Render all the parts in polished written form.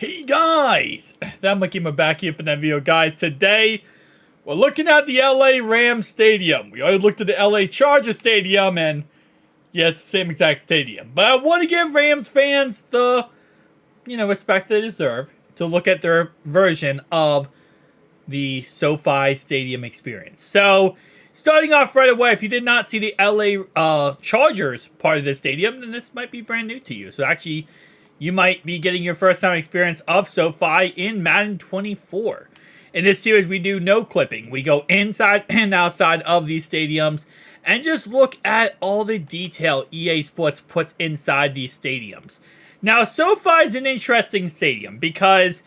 Hey guys, that Monkey back here for that video, guys. Today we're looking at the LA Rams Stadium. We already looked at the LA Chargers Stadium, and yeah, it's the same exact stadium. But I want to give Rams fans the respect they deserve to look at their version of the SoFi Stadium experience. So, starting off right away, if you did not see the LA Chargers part of the stadium, then this might be brand new to you. So actually, you might be getting your first time experience of SoFi in Madden 24. In this series, we do no clipping. We go inside and outside of these stadiums and just look at all the detail EA Sports puts inside these stadiums. Now, SoFi is an interesting stadium because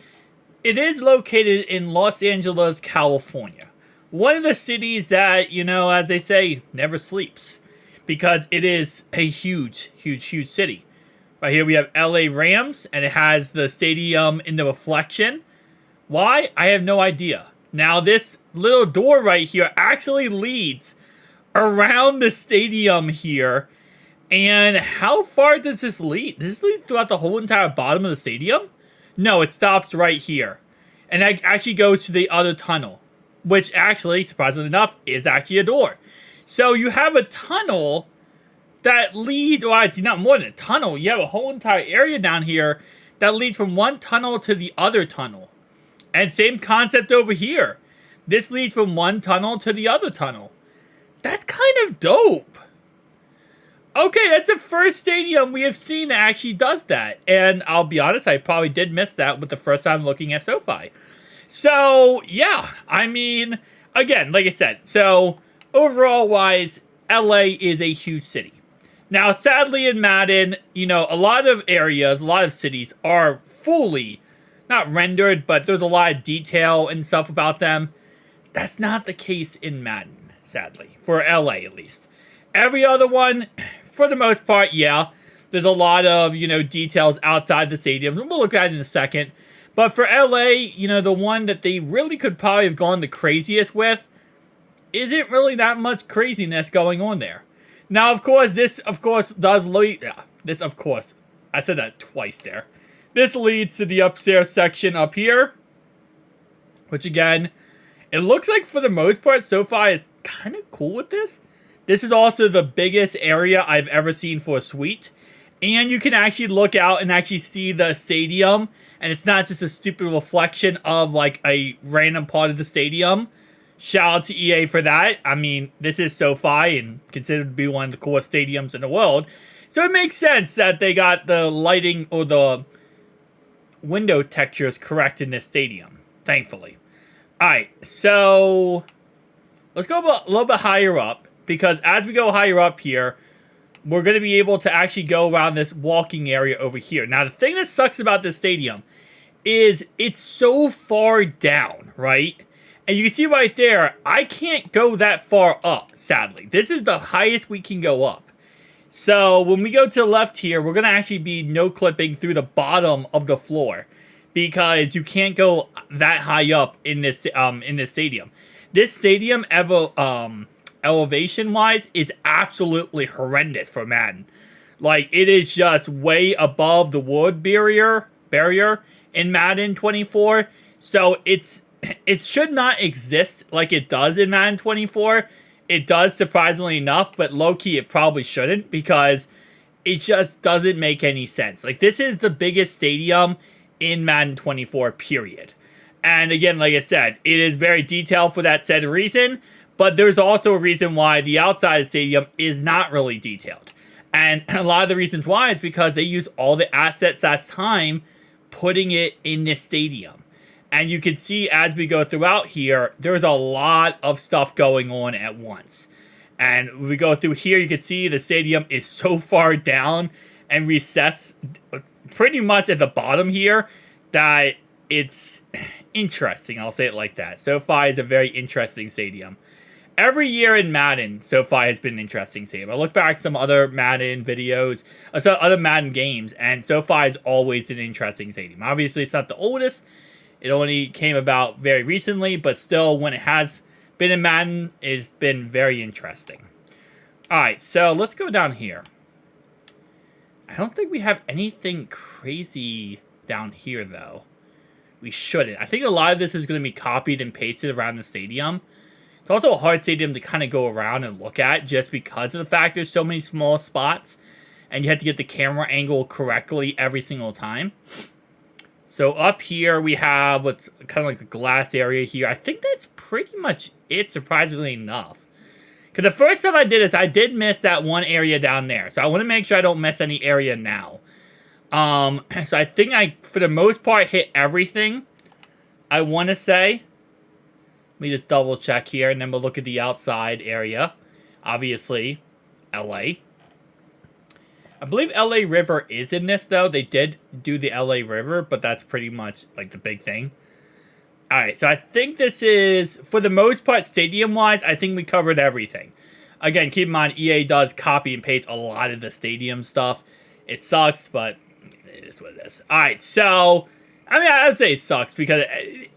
it is located in Los Angeles, California. One of the cities that, as they say, never sleeps because it is a huge, huge, huge city. Right here we have LA Rams, and it has the stadium in the reflection. Why? I have no idea. Now, this little door right here actually leads around the stadium here. And how far does this lead? Does this lead throughout the whole entire bottom of the stadium? No, it stops right here. And that actually goes to the other tunnel, which actually, surprisingly enough, is actually a door. So you have a tunnel that leads, or actually not more than a tunnel. You have a whole entire area down here that leads from one tunnel to the other tunnel. And same concept over here. This leads from one tunnel to the other tunnel. That's kind of dope. Okay, that's the first stadium we have seen that actually does that. And I'll be honest, I probably did miss that with the first time looking at SoFi. So, yeah, I mean, again, like I said, so overall wise, LA is a huge city. Now, sadly in Madden, a lot of areas, a lot of cities are fully, not rendered, but there's a lot of detail and stuff about them. That's not the case in Madden, sadly, for LA at least. Every other one, for the most part, yeah, there's a lot of, details outside the stadiums, and we'll look at it in a second. But for LA, the one that they really could probably have gone the craziest with, isn't really that much craziness going on there. Now, of course, does lead... I said that twice there. This leads to the upstairs section up here. Which, again, it looks like for the most part, SoFi is kind of cool with this. This is also the biggest area I've ever seen for a suite. And you can actually look out and actually see the stadium. And it's not just a stupid reflection of, like, a random part of the stadium. Shout out to EA for that. I mean, this is SoFi and considered to be one of the coolest stadiums in the world. So it makes sense that they got the lighting or the window textures correct in this stadium, thankfully. Alright, so let's go a little bit higher up, because as we go higher up here, we're going to be able to actually go around this walking area over here. Now, the thing that sucks about this stadium is it's so far down, right? And you can see right there, I can't go that far up, sadly. This is the highest we can go up. So when we go to the left here, we're going to actually be no clipping through the bottom of the floor, because you can't go that high up in this stadium. This stadium elevation-wise is absolutely horrendous for Madden. Like, it is just way above the wood barrier in Madden 24. So it should not exist like it does in Madden 24. It does, surprisingly enough, but low-key it probably shouldn't, because it just doesn't make any sense. Like, this is the biggest stadium in Madden 24, period. And again, like I said, it is very detailed for that said reason, but there's also a reason why the outside of the stadium is not really detailed. And a lot of the reasons why is because they use all the assets that's time putting it in this stadium. And you can see as we go throughout here, there's a lot of stuff going on at once. And when we go through here, you can see the stadium is so far down and resets pretty much at the bottom here that it's interesting. I'll say it like that. SoFi is a very interesting stadium. Every year in Madden, SoFi has been an interesting stadium. I look back at some other Madden videos, some other Madden games, and SoFi is always an interesting stadium. Obviously, it's not the oldest. It only came about very recently, but still, when it has been in Madden, it's been very interesting. Alright, so let's go down here. I don't think we have anything crazy down here, though. We shouldn't. I think a lot of this is going to be copied and pasted around the stadium. It's also a hard stadium to kind of go around and look at just because of the fact there's so many small spots. And you have to get the camera angle correctly every single time. So up here we have what's kind of like a glass area here. I think that's pretty much it, surprisingly enough. Because the first time I did this, I did miss that one area down there. So I want to make sure I don't miss any area now. So I think I, for the most part, hit everything. I want to say. Let me just double check here, and then we'll look at the outside area. Obviously, LA. I believe LA River is in this, though. They did do the LA River, but that's pretty much, like, the big thing. Alright, so I think this is, for the most part, stadium-wise, I think we covered everything. Again, keep in mind, EA does copy and paste a lot of the stadium stuff. It sucks, but it is what it is. Alright, so, I mean, I would say it sucks, because,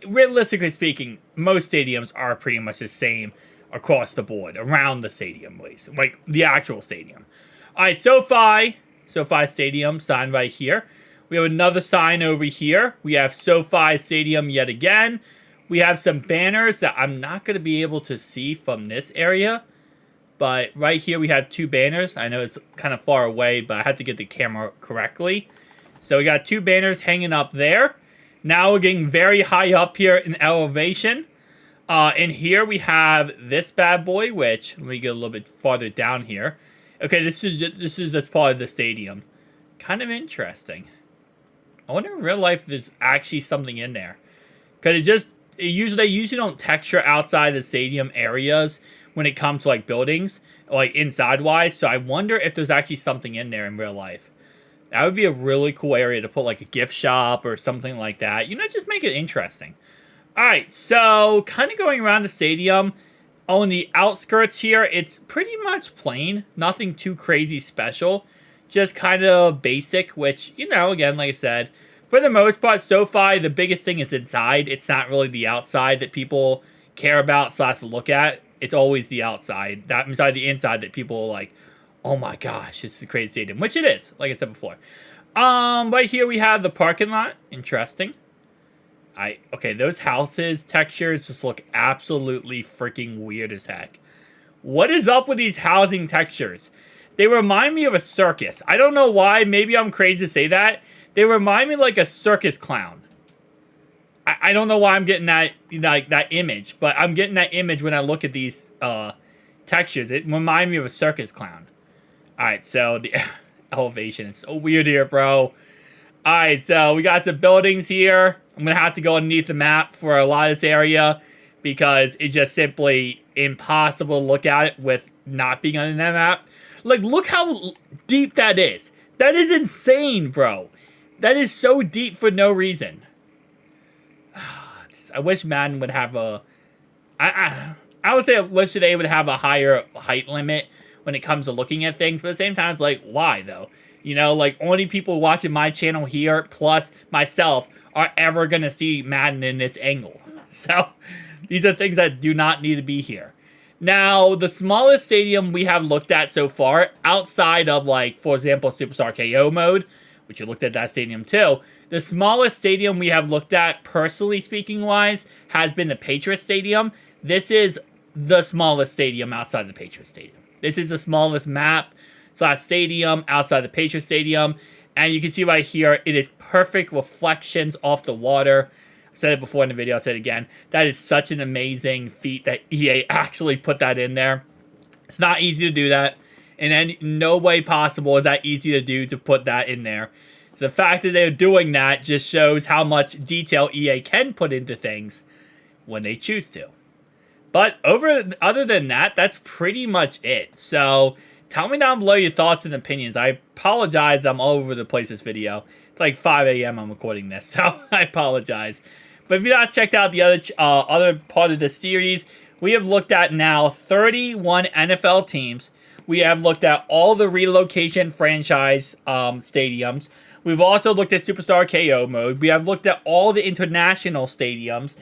realistically speaking, most stadiums are pretty much the same across the board, around the stadium, at least. Like, the actual stadium. Alright, SoFi Stadium, sign right here. We have another sign over here. We have SoFi Stadium yet again. We have some banners that I'm not going to be able to see from this area. But right here we have two banners. I know it's kind of far away, but I had to get the camera correctly. So we got two banners hanging up there. Now we're getting very high up here in elevation. And here we have this bad boy, which, let me get a little bit farther down here. Okay, this is just part of the stadium. Kind of interesting. I wonder in real life if there's actually something in there. Because they usually don't texture outside the stadium areas when it comes to like buildings, like inside wise. So I wonder if there's actually something in there in real life. That would be a really cool area to put like a gift shop or something like that. You know, just make it interesting. Alright, so kind of going around the stadium. On the outskirts here, it's pretty much plain. Nothing too crazy special. Just kind of basic, which, you know, again, like I said, for the most part, SoFi, the biggest thing is inside. It's not really the outside that people care about / look at. It's always the outside. That inside the inside that people are like, oh my gosh, this is a crazy stadium. Which it is, like I said before. Right here we have the parking lot. Interesting. Okay, those houses, textures just look absolutely freaking weird as heck. What is up with these housing textures? They remind me of a circus. I don't know why. Maybe I'm crazy to say that. They remind me like a circus clown. I don't know why I'm getting that, like, that image, but I'm getting that image when I look at these textures. It reminds me of a circus clown. Alright, so the elevation is so weird here, bro. Alright, so we got some buildings here. I'm going to have to go underneath the map for a lot of this area because it's just simply impossible to look at it with not being on that map. Like, look how deep that is. That is insane, bro. That is so deep for no reason. I wish Madden would have a... I would say I wish they would have a higher height limit when it comes to looking at things. But at the same time, it's like, why, though? You know, like, only people watching my channel here, plus myself, are ever going to see Madden in this angle. So, these are things that do not need to be here. Now, the smallest stadium we have looked at so far, outside of, like, for example, Superstar KO mode, which you looked at that stadium too, the smallest stadium we have looked at, personally speaking-wise, has been the Patriots Stadium. This is the smallest stadium outside the Patriots Stadium. This is the smallest map / stadium outside the Patriots Stadium. And you can see right here, it is perfect reflections off the water. I said it before in the video, I'll say it again. That is such an amazing feat that EA actually put that in there. It's not easy to do that. In no way possible is that easy to do, to put that in there. So the fact that they're doing that just shows how much detail EA can put into things when they choose to. But other than that, that's pretty much it. So tell me down below your thoughts and opinions. I apologize, I'm all over the place this video. It's like 5 a.m. I'm recording this, so I apologize. But if you guys checked out the other part of the series, we have looked at now 31 NFL teams. We have looked at all the relocation franchise stadiums. We've also looked at Superstar KO mode. We have looked at all the international stadiums.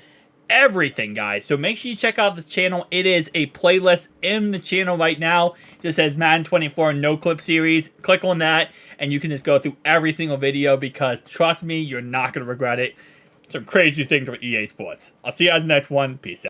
Everything, guys. So make sure you check out the channel. It is a playlist in the channel right now. It just says Madden 24 Noclipped series. Click on that, and you can just go through every single video because, trust me, you're not going to regret it. Some crazy things with EA Sports. I'll see you guys in the next one. Peace out.